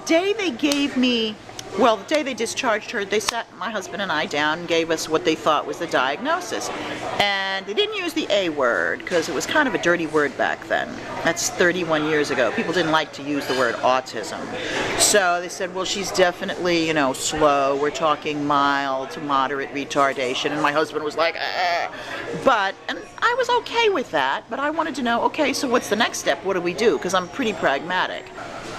day they gave me, well, the day they discharged her, they sat my husband and I down and gave us what they thought was the diagnosis. And they didn't use the A word because it was kind of a dirty word back then. That's 31 years ago. People didn't like to use the word autism. So they said, well, she's definitely, slow. We're talking mild to moderate retardation. And my husband was like, and I was okay with that, but I wanted to know, okay, so what's the next step? What do we do? Because I'm pretty pragmatic.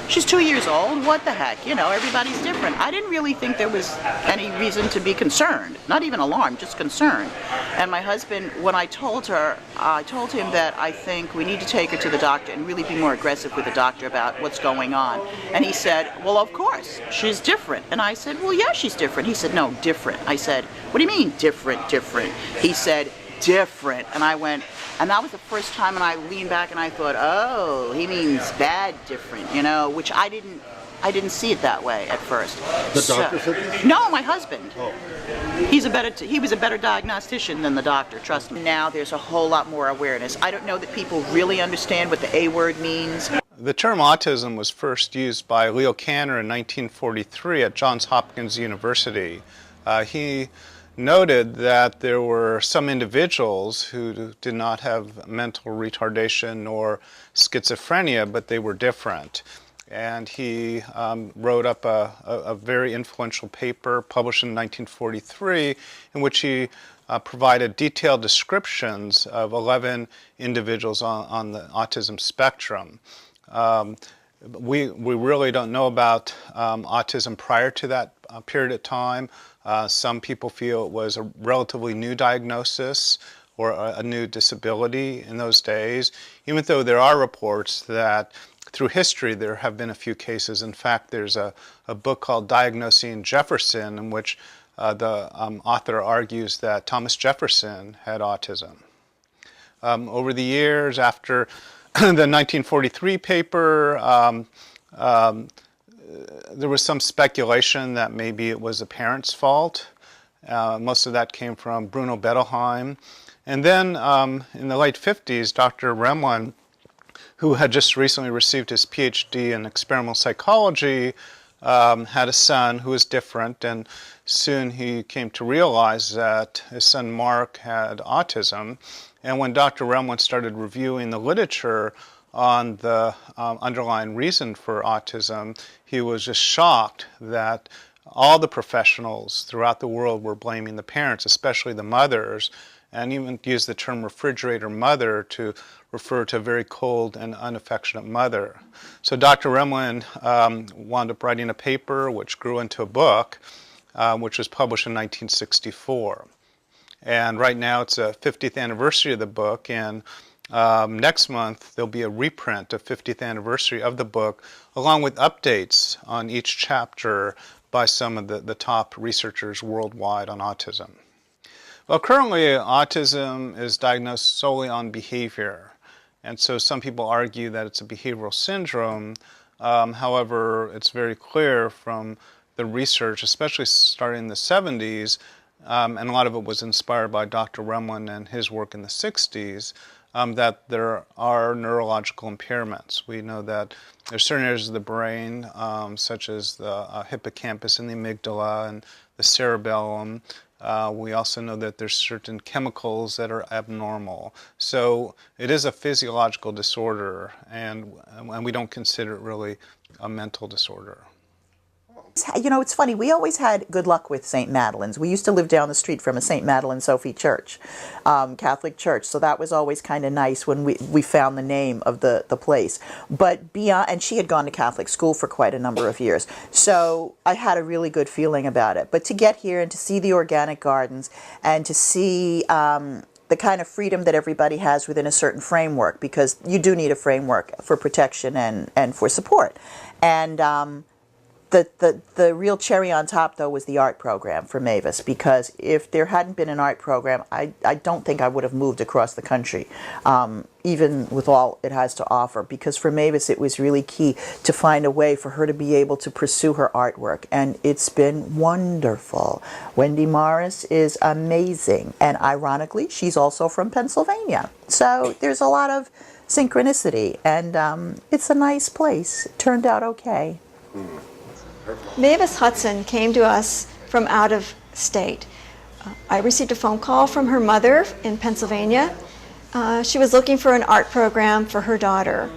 She's 2 years old, what the heck, everybody's different. I didn't really think there was any reason to be concerned, not even alarmed, just concerned. And my husband, when I told him that I think we need to take her to the doctor and really be more aggressive with the doctor about what's going on. And he said, well, of course, she's different. And I said, well, yeah, she's different. He said, no, different. I said, what do you mean different? He said, different. And I went, and that was the first time, and I leaned back and I thought, oh, he means bad different, which I didn't see it that way at first. The doctor said this? No, my husband. Oh. He was a better diagnostician than the doctor, trust me. Now there's a whole lot more awareness. I don't know that people really understand what the A word means. The term autism was first used by Leo Kanner in 1943 at Johns Hopkins University. He noted that there were some individuals who did not have mental retardation or schizophrenia, but they were different. And he wrote up a very influential paper published in 1943 in which he provided detailed descriptions of 11 individuals on the autism spectrum. We really don't know about autism prior to that period of time. Some people feel it was a relatively new diagnosis or a new disability in those days, even though there are reports that through history there have been a few cases. In fact, there's a book called Diagnosing Jefferson in which the author argues that Thomas Jefferson had autism. Over the years, after the 1943 paper, there was some speculation that maybe it was the parents' fault. Most of that came from Bruno Bettelheim. And then in the late 50s, Dr. Remlin, who had just recently received his PhD in experimental psychology, had a son who was different, and soon he came to realize that his son Mark had autism. And when Dr. Remlin started reviewing the literature on the underlying reason for autism, he was just shocked that all the professionals throughout the world were blaming the parents, especially the mothers, and even used the term refrigerator mother to refer to a very cold and unaffectionate mother. So Dr. Remlin wound up writing a paper which grew into a book, which was published in 1964. And right now it's a 50th anniversary of the book, and next month there'll be a reprint of 50th anniversary of the book, along with updates on each chapter by some of the top researchers worldwide on autism. Well, currently autism is diagnosed solely on behavior, and so some people argue that it's a behavioral syndrome. However, it's very clear from the research, especially starting in the 70s, and a lot of it was inspired by Dr. Remlin and his work in the 60s, that there are neurological impairments. We know that there's certain areas of the brain, such as the hippocampus and the amygdala and the cerebellum. We also know that there's certain chemicals that are abnormal. So it is a physiological disorder, and we don't consider it really a mental disorder. It's funny, we always had good luck with St. Madeline's. We used to live down the street from a St. Madeleine Sophie church, Catholic church, so that was always kind of nice when we found the name of the place. But beyond, and she had gone to Catholic school for quite a number of years, so I had a really good feeling about it. But to get here and to see the organic gardens and to see the kind of freedom that everybody has within a certain framework, because you do need a framework for protection and for support. And the real cherry on top, though, was the art program for Maevis, because if there hadn't been an art program, I don't think I would have moved across the country, even with all it has to offer, because for Maevis it was really key to find a way for her to be able to pursue her artwork, and it's been wonderful. Wendy Morris is amazing, and ironically, she's also from Pennsylvania, so there's a lot of synchronicity, and it's a nice place. It turned out okay. Mavis Hudson came to us from out of state. I received a phone call from her mother in Pennsylvania. She was looking for an art program for her daughter.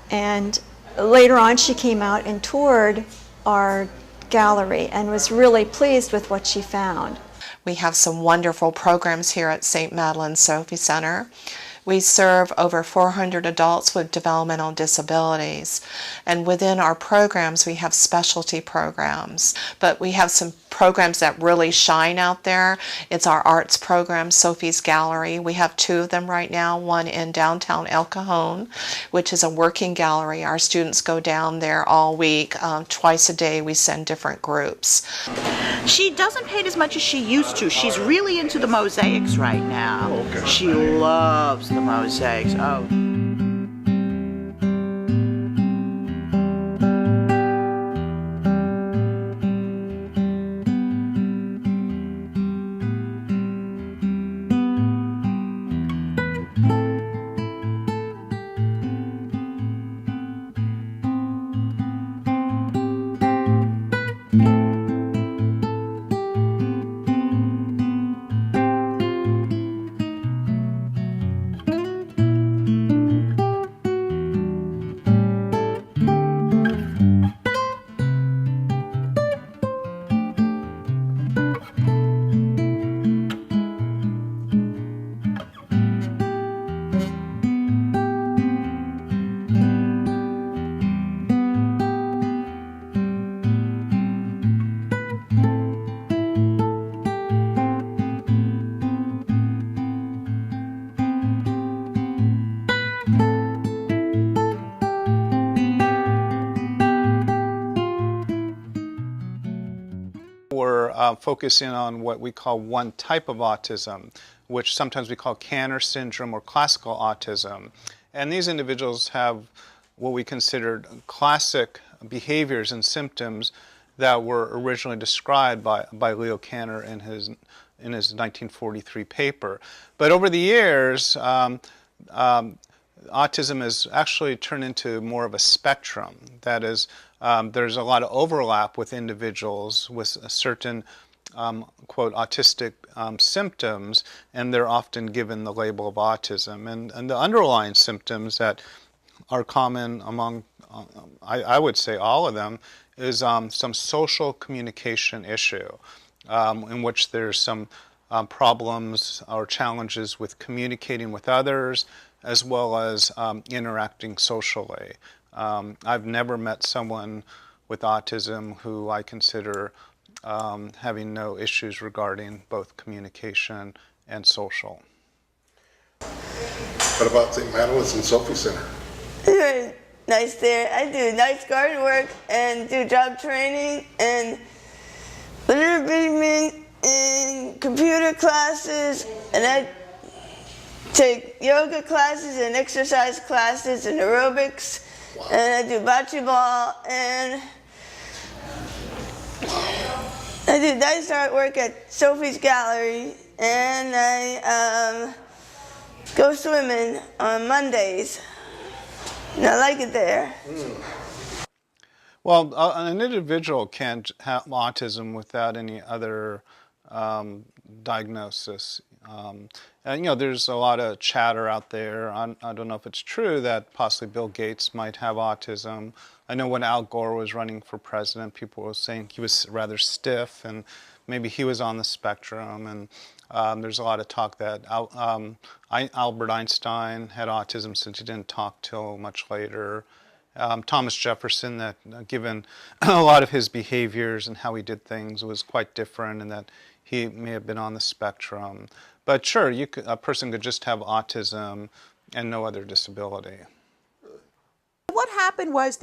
And later on, she came out and toured our gallery and was really pleased with what she found. We have some wonderful programs here at St. Madeleine Sophie Center. We serve over 400 adults with developmental disabilities, and within our programs we have specialty programs, but we have some programs that really shine out there. It's our arts program, Sophie's Gallery. We have 2 of them right now, one in downtown El Cajon, which is a working gallery. Our students go down there all week. Twice a day we send different groups. She doesn't paint as much as she used to. She's really into the mosaics right now. Okay. She loves the mosaics. Oh. We're focusing on what we call one type of autism, which sometimes we call Kanner syndrome or classical autism. And these individuals have what we considered classic behaviors and symptoms that were originally described by Leo Kanner in his 1943 paper. But over the years, autism has actually turned into more of a spectrum. That is, there's a lot of overlap with individuals with a certain, quote, autistic symptoms, and they're often given the label of autism. And the underlying symptoms that are common among, I would say all of them, is some social communication issue in which there's some problems or challenges with communicating with others, as well as interacting socially. I've never met someone with autism who I consider having no issues regarding both communication and social. What about St. Madeleine's and Sophie Center? Very nice there. I do nice garden work and do job training and a little bit in computer classes, and I take yoga classes and exercise classes and aerobics. Wow. And I do bocce ball, and I do nice artwork at Sophie's Gallery, and I go swimming on Mondays. And I like it there. Well, an individual can't have autism without any other diagnosis. And there's a lot of chatter out there. I don't know if it's true that possibly Bill Gates might have autism. I know when Al Gore was running for president, people were saying he was rather stiff and maybe he was on the spectrum. And there's a lot of talk that Albert Einstein had autism since he didn't talk till much later. Thomas Jefferson, that given a lot of his behaviors and how he did things was quite different, and that he may have been on the spectrum. But sure, a person could just have autism and no other disability. What happened was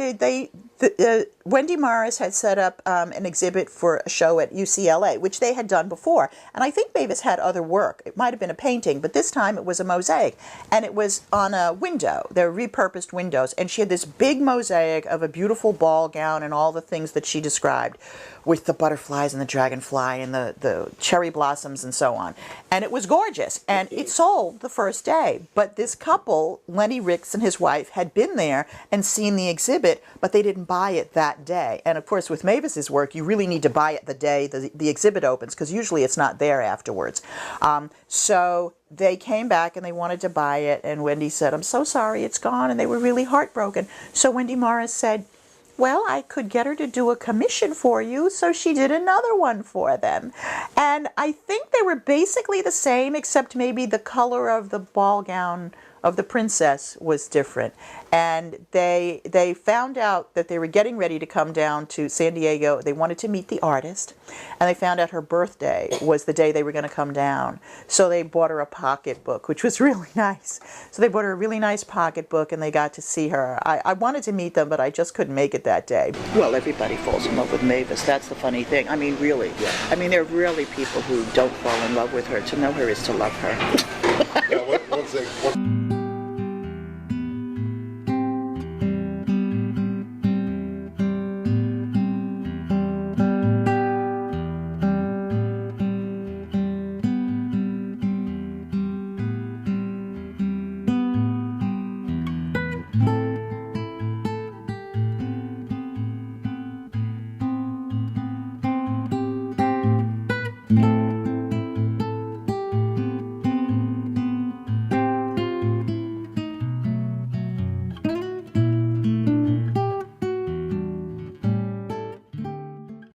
Wendy Morris had set up an exhibit for a show at UCLA, which they had done before. And I think Maevis had other work. It might have been a painting, but this time it was a mosaic. And it was on a window. They're repurposed windows. And she had this big mosaic of a beautiful ball gown and all the things that she described, with the butterflies and the dragonfly and the cherry blossoms and so on. And it was gorgeous. And it sold the first day. But this couple, Lenny Ricks and his wife, had been there and seen the exhibit, but they didn't buy buy it that day. And of course, with Maevis's work, you really need to buy it the day the exhibit opens, because usually it's not there afterwards. So they came back and they wanted to buy it, and Wendy said, "I'm so sorry, it's gone," and they were really heartbroken. So Wendy Morris said, "Well, I could get her to do a commission for you," so she did another one for them. And I think they were basically the same, except maybe the color of the ball gown of the princess was different. And they found out that they were getting ready to come down to San Diego. They wanted to meet the artist, and they found out her birthday was the day they were going to come down. So they bought her a pocketbook, which was really nice. So they bought her a really nice pocketbook, and they got to see her. I wanted to meet them, but I just couldn't make it that day. Well, everybody falls in love with Maevis. That's the funny thing. I mean, really. Yeah. I mean, there are really people who don't fall in love with her. To know her is to love her. Yeah, one thing.